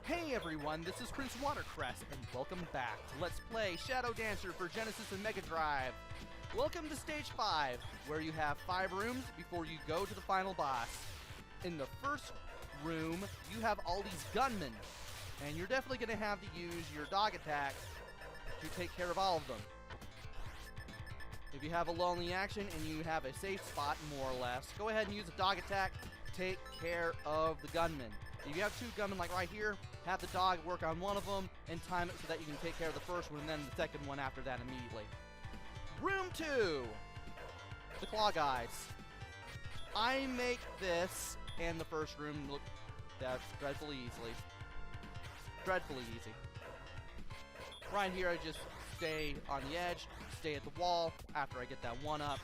Hey everyone, this is PrinceWatercress, and welcome back to Let's Play Shadow Dancer for Genesis and Mega Drive. Welcome to Stage 5, where you have 5 rooms before you go to the final boss. In the first room, you have all these gunmen, and you're definitely going to have to use your dog attack to take care of all of them. If you have a lonely action and you have a safe spot, more or less, go ahead and use a dog attack to take care of the gunmen. If you have 2 gunmen like right here, have the dog work on one of them and time it so that you can take care of the first one and then the second one after that immediately. Room 2! The claw guys. I make this and the first room look dreadfully easy. Right here I just stay on the edge, stay at the wall after I get that one up.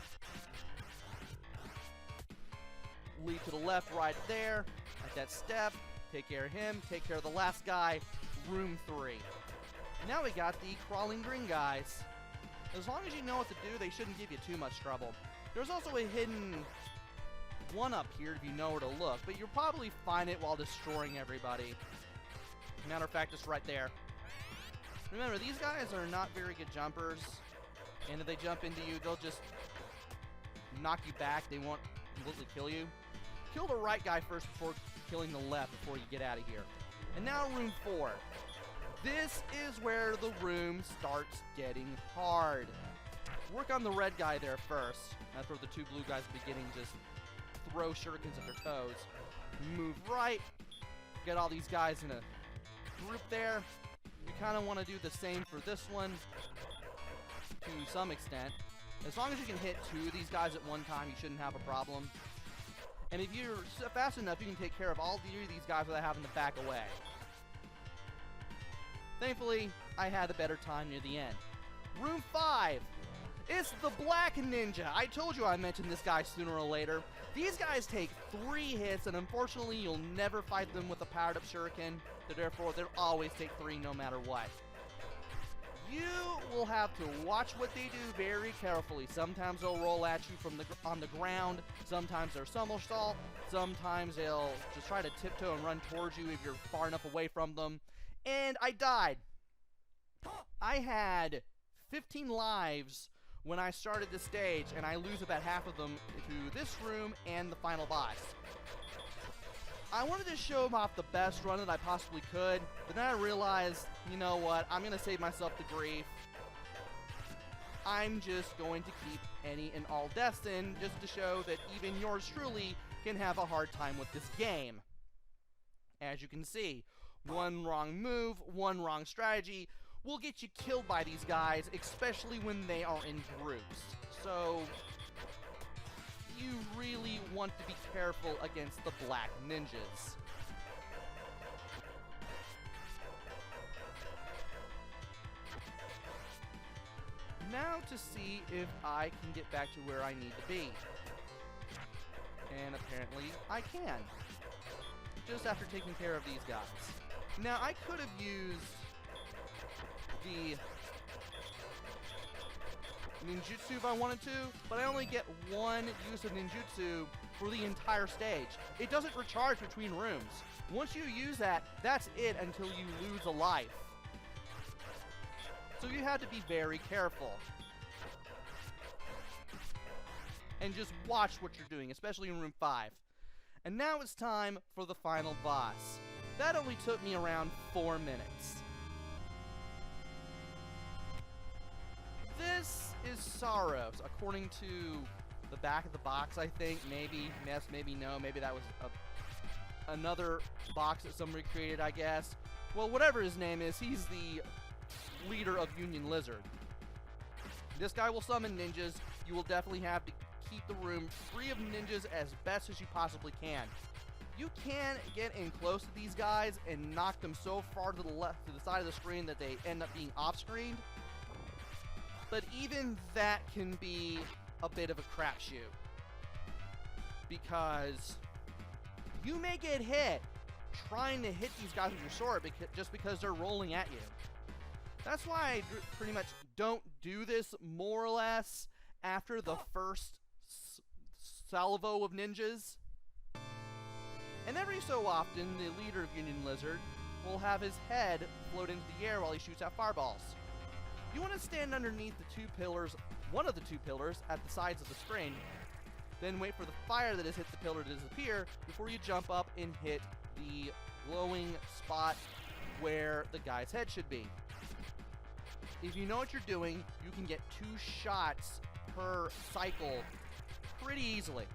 Lead to the left right there, at that step, take care of him, take care of the last guy, room 3. Now we got the crawling green guys. As long as you know what to do, they shouldn't give you too much trouble. There's also a hidden one up here if you know where to look, but you'll probably find it while destroying everybody. Matter of fact, it's right there. Remember, these guys are not very good jumpers, and if they jump into you, they'll just knock you back. They won't completely kill you. Kill the right guy first before killing the left before you get out of here. And now room 4. This is where the room starts getting hard. Work on the red guy there first. That's where the 2 blue guys at the beginning just throw shurikens at their toes. Move right. Get all these guys in a group there. You kind of want to do the same for this one to some extent. As long as you can hit 2 of these guys at one time, you shouldn't have a problem. And if you're fast enough, you can take care of all 3 of these guys without having to back away. Thankfully, I had a better time near the end. Room 5! It's the Black Ninja! I told you I mentioned this guy sooner or later. These guys take 3 hits, and unfortunately, you'll never fight them with a powered-up shuriken. So therefore, they'll always take 3 no matter what. You will have to watch what they do very carefully. Sometimes they'll roll at you from on the ground. Sometimes they're somersault. Sometimes they'll just try to tiptoe and run towards you if you're far enough away from them. And I died. I had 15 lives when I started this stage, and I lose about half of them to this room and the final boss. I wanted to show him off the best run that I possibly could, but then I realized, you know what, I'm going to save myself the grief. I'm just going to keep any and all deaths in, just to show that even yours truly can have a hard time with this game. As you can see, one wrong move, one wrong strategy will get you killed by these guys, especially when they are in groups. So you really want to be careful against the Black Ninjas. Now to see if I can get back to where I need to be. And apparently I can. Just after taking care of these guys. Now I could have used the ninjutsu if I wanted to, but I only get 1 use of ninjutsu for the entire stage. It doesn't recharge between rooms. Once you use that, that's it until you lose a life. So you have to be very careful. And just watch what you're doing, especially in room 5. And now it's time for the final boss. That only took me around 4 minutes. This is Sorrows, according to the back of the box, I think. Maybe, yes, maybe no. Maybe that was another box that somebody created, I guess. Well, whatever his name is, he's the leader of Union Lizard. This guy will summon ninjas. You will definitely have to keep the room free of ninjas as best as you possibly can. You can get in close to these guys and knock them so far to the left, to the side of the screen, that they end up being off-screened. But even that can be a bit of a crapshoot, because you may get hit trying to hit these guys with your sword just because they're rolling at you. That's why I pretty much don't do this, more or less, after the first salvo of ninjas. And every so often, the leader of Union Lizard will have his head float into the air while he shoots out fireballs. You want to stand underneath the two pillars, one of the two pillars at the sides of the screen, then wait for the fire that has hit the pillar to disappear before you jump up and hit the glowing spot where the guy's head should be. If you know what you're doing, you can get 2 shots per cycle pretty easily.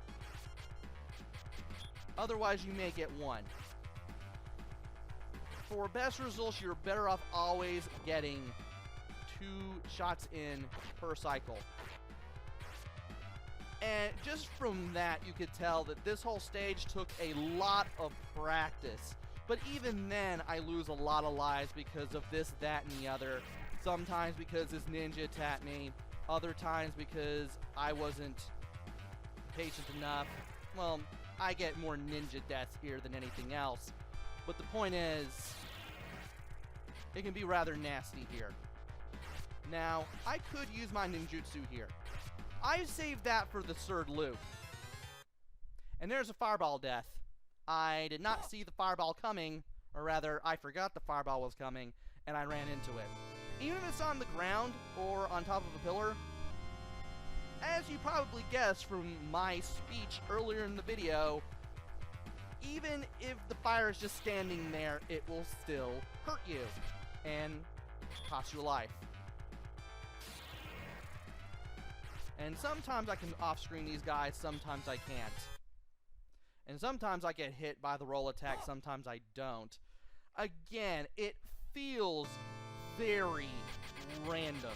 Otherwise, you may get 1. For best results, you're better off always getting 2 shots in per cycle. And just from that, you could tell that this whole stage took a lot of practice. But even then, I lose a lot of lives because of this, that, and the other. Sometimes because this ninja attacked me. Other times because I wasn't patient enough. Well, I get more ninja deaths here than anything else. But the point is, it can be rather nasty here. Now, I could use my ninjutsu here. I saved that for the third loop. And there's a fireball death. I did not see the fireball coming, or rather, I forgot the fireball was coming, and I ran into it. Even if it's on the ground or on top of a pillar, as you probably guessed from my speech earlier in the video, even if the fire is just standing there, it will still hurt you and cost you a life. And sometimes I can off-screen these guys, sometimes I can't. And sometimes I get hit by the roll attack, sometimes I don't. Again, it feels very random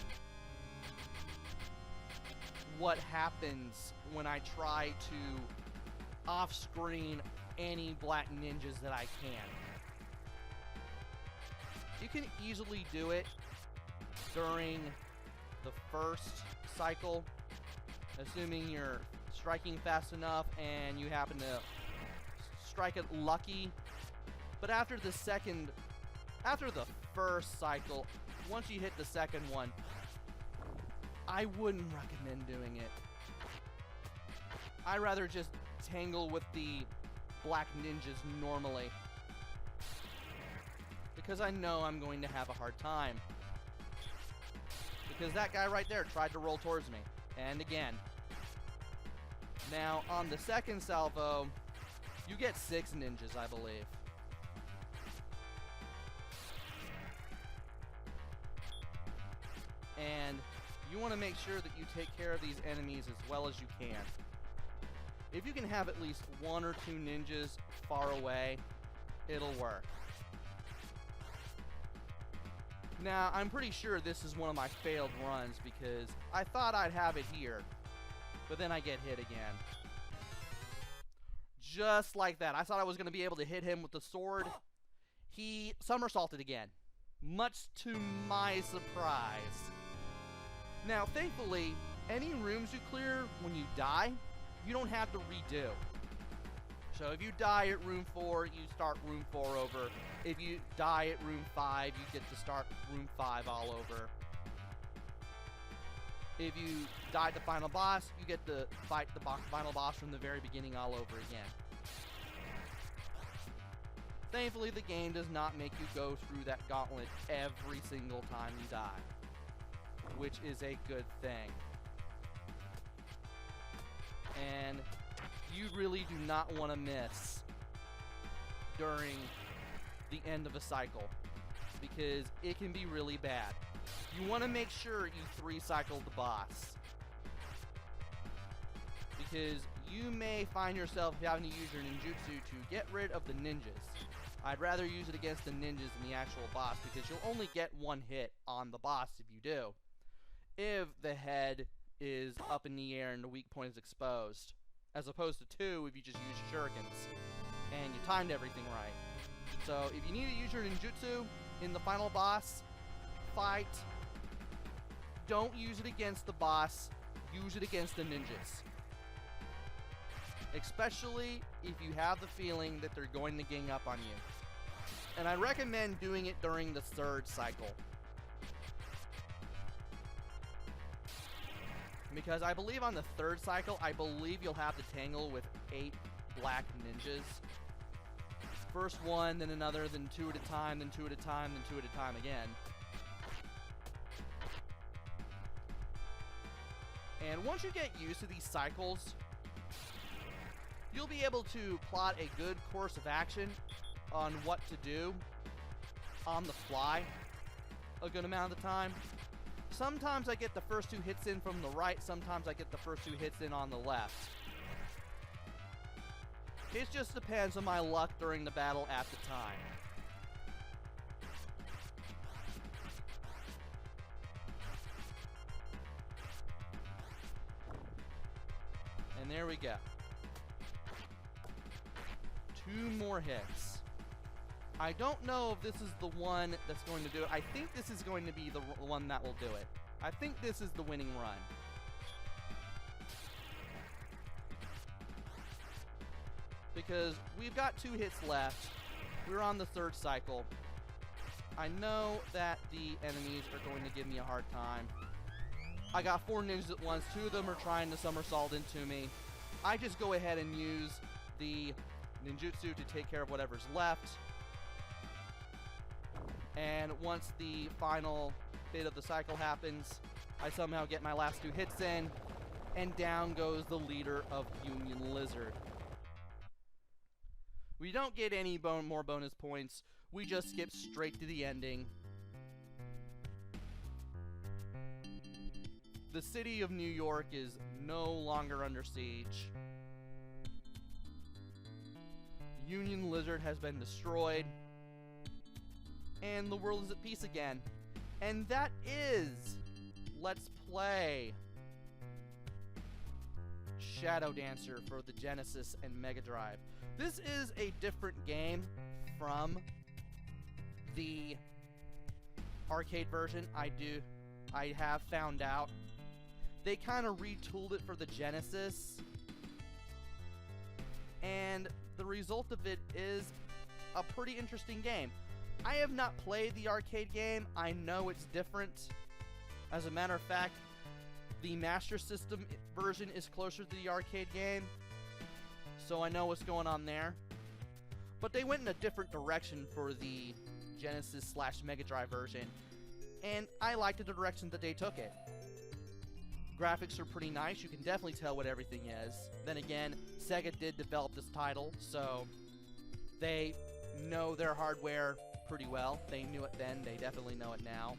what happens when I try to off-screen any black ninjas that I can. You can easily do it during the first cycle, assuming you're striking fast enough and you happen to strike it lucky. But after the first cycle, once you hit the second one, I wouldn't recommend doing it. I'd rather just tangle with the black ninjas normally, because I know I'm going to have a hard time. Because that guy right there tried to roll towards me, and again. Now, on the second salvo, you get 6 ninjas, I believe. And you want to make sure that you take care of these enemies as well as you can. If you can have at least 1 or 2 ninjas far away, it'll work. Now, I'm pretty sure this is one of my failed runs because I thought I'd have it here, but then I get hit again. Just like that. I thought I was going to be able to hit him with the sword. He somersaulted again, much to my surprise. Now, thankfully, any rooms you clear when you die, you don't have to redo. So if you die at room 4, you start room 4 over. If you die at room 5, you get to start room 5 all over. If you die at the final boss, you get to fight the final boss from the very beginning all over again. Thankfully, the game does not make you go through that gauntlet every single time you die, which is a good thing. And you really do not want to miss during the end of a cycle, because it can be really bad. You want to make sure you 3-cycle the boss, because you may find yourself having to use your ninjutsu to get rid of the ninjas. I'd rather use it against the ninjas than the actual boss, because you'll only get 1 hit on the boss if you do. If the head is up in the air and the weak point is exposed, as opposed to 2 if you just use shurikens and you timed everything right. So if you need to use your ninjutsu in the final boss fight, don't use it against the boss, use it against the ninjas. Especially if you have the feeling that they're going to gang up on you. And I recommend doing it during the 3rd cycle, because I believe on the 3rd cycle, I believe you'll have to tangle with 8 black ninjas. First one, then another, then two at a time, then two at a time, then two at a time again. And once you get used to these cycles, you'll be able to plot a good course of action on what to do on the fly a good amount of the time. Sometimes I get the first two hits in from the right, sometimes I get the first two hits in on the left. It just depends on my luck during the battle at the time. And there we go. 2 more hits. I don't know if this is the one that's going to do it. I think this is going to be the one that will do it. I think this is the winning run. Because we've got 2 hits left. We're on the 3rd cycle. I know that the enemies are going to give me a hard time. I got 4 ninjas at once. 2 of them are trying to somersault into me. I just go ahead and use the ninjutsu to take care of whatever's left. And once the final bit of the cycle happens, I somehow get my last 2 hits in, and down goes the leader of Union Lizard. We don't get any more bonus points. We just skip straight to the ending. The city of New York is no longer under siege. Union Lizard has been destroyed. And the world is at peace again. And that is Let's Play Shadow Dancer for the Genesis and Mega Drive. This is a different game from the arcade version. I have found out. They kind of retooled it for the Genesis. And the result of it is a pretty interesting game. I have not played the arcade game. I know it's different. As a matter of fact, the Master System version is closer to the arcade game, so I know what's going on there. But they went in a different direction for the Genesis / Mega Drive version, and I liked the direction that they took it. Graphics are pretty nice. You can definitely tell what everything is. Then again, Sega did develop this title, so they know their hardware pretty well. They knew it then, they definitely know it now.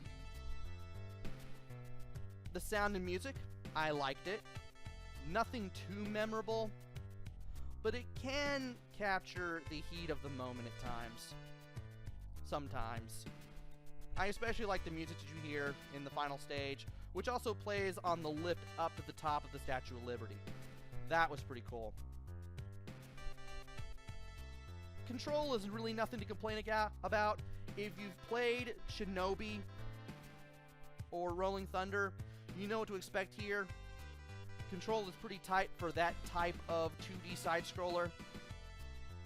The sound and music, I liked it. Nothing too memorable, but it can capture the heat of the moment at times. Sometimes. I especially like the music that you hear in the final stage, which also plays on the lift up to the top of the Statue of Liberty. That was pretty cool. Control is really nothing to complain about. If you've played Shinobi or Rolling Thunder, you know what to expect here. Control is pretty tight for that type of 2D side-scroller.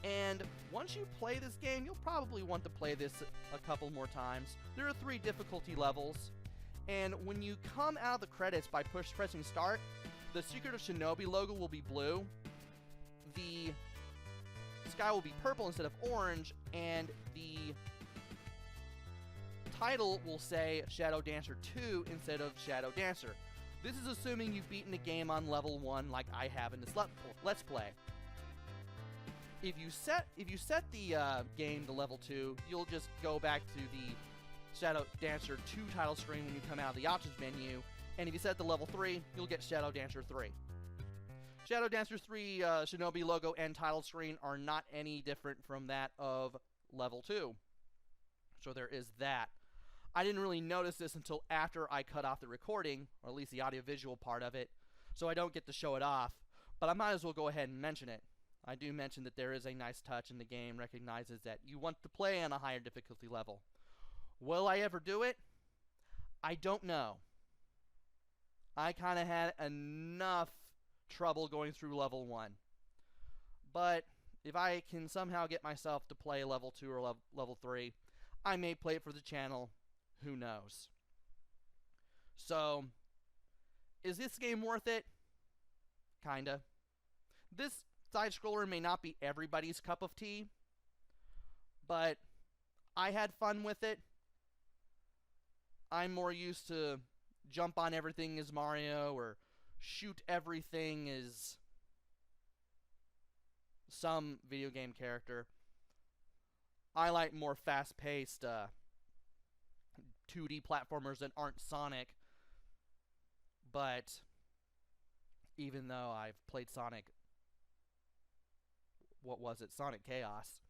And once you play this game, you'll probably want to play this a couple more times. There are 3 difficulty levels, and when you come out of the credits by pressing start, the Secret of Shinobi logo will be blue. The sky will be purple instead of orange, and the title will say Shadow Dancer 2 instead of Shadow Dancer. This is assuming you've beaten the game on level 1 like I have in this Let's Play. If you set the game to level 2, you'll just go back to the Shadow Dancer 2 title screen when you come out of the options menu, and if you set it to level 3, you'll get Shadow Dancer 3. Shadow Dancer 3 Shinobi logo and title screen are not any different from that of level 2. So there is that. I didn't really notice this until after I cut off the recording, or at least the audiovisual part of it, so I don't get to show it off, but I might as well go ahead and mention it. I do mention that there is a nice touch, and the game recognizes that you want to play on a higher difficulty level. Will I ever do it? I don't know. I kind of had enough trouble going through level 1. But if I can somehow get myself to play level 2 or level 3, I may play it for the channel. Who knows? So, is this game worth it? Kinda. This side-scroller may not be everybody's cup of tea, But I had fun with it. I'm more used to jump on everything as Mario or shoot everything as some video game character. I like more fast-paced 2D platformers that aren't Sonic. But even though I've played Sonic, what was it? Sonic Chaos.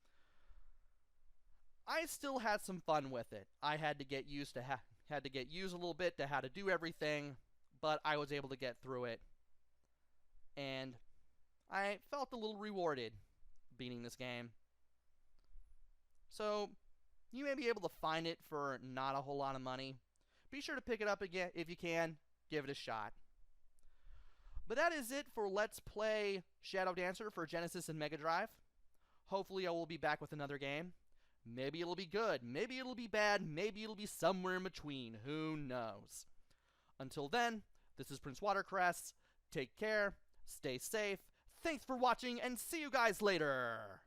I still had some fun with it. I had to get used to had to get used a little bit to how to do everything, but I was able to get through it. And I felt a little rewarded beating this game. So, you may be able to find it for not a whole lot of money. Be sure to pick it up again if you can. Give it a shot. But that is it for Let's Play Shadow Dancer for Genesis and Mega Drive. Hopefully I will be back with another game. Maybe it'll be good, maybe it'll be bad, maybe it'll be somewhere in between. Who knows? Until then, this is PrinceWatercress. Take care, stay safe, thanks for watching, and see you guys later!